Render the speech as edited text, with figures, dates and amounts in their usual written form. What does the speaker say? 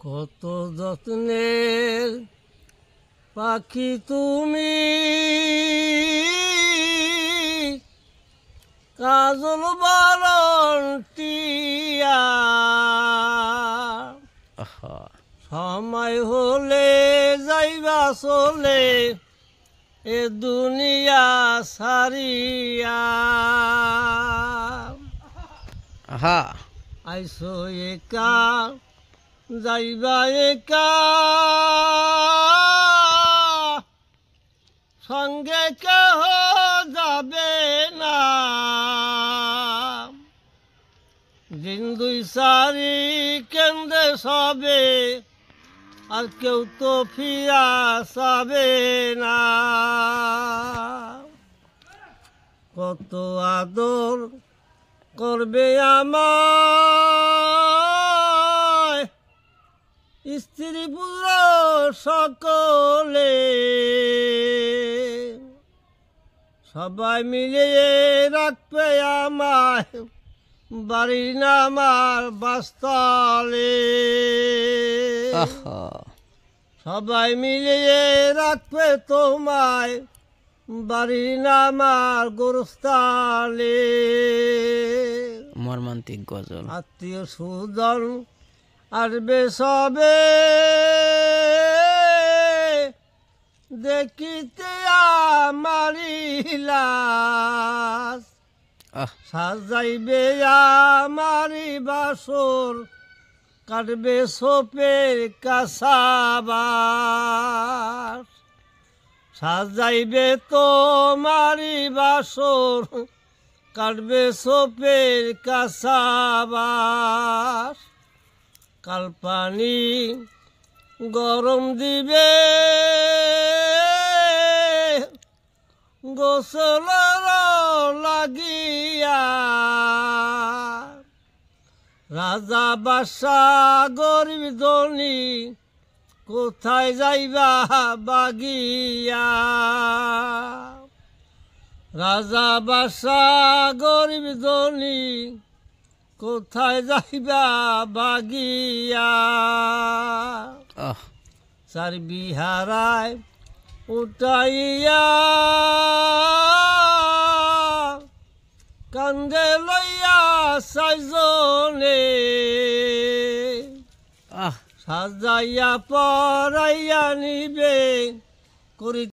কত যত্নের পাখি তুমি, কাজল বরণ টিয়া। সময় হলে যাইবা চলে এ দুনিয়া সারিয়া। আইসো একা যাইবা একা, সঙ্গে কেহ যাবে না। দিন দুই সারি কেন্দ্রে সবে, আর কেউ তো ফিরা যাবে না। কত আদর করবে আমায় স্ত্রী পুত্র সকলে, সবাই মিলিয়ে রাখবে আমায় বাড়ি নামার বাসতলে। সবাই মিলিয়ে রাখবে তোমায় বাড়ি নামার গোরস্থালে। মর্মান্তিক গজল। আত্মীয় সুজন আসবে সবে, দেখিতে আমারি লাশ। সাজাইবে আমারি বাসর, কাটবে সোপের কাসাবাস। সাজাইবে তোমারি বাসর, কাটবে সোপের কাসাবাস। কাল পানি গরম দিবে, গোসল লাগিয়া। রাজা বাদশাহ গরিব ধনী, কোথায় যাইবা বাগিয়া। রাজা বাদশাহ গরিব ধনী, কোথায় যাইবা বাগিয়া। চার বিহারায় উঠাইয়া, কান্দে লইয়া সাইজনে। সাজাইয়া পরাইয়া নিবে করি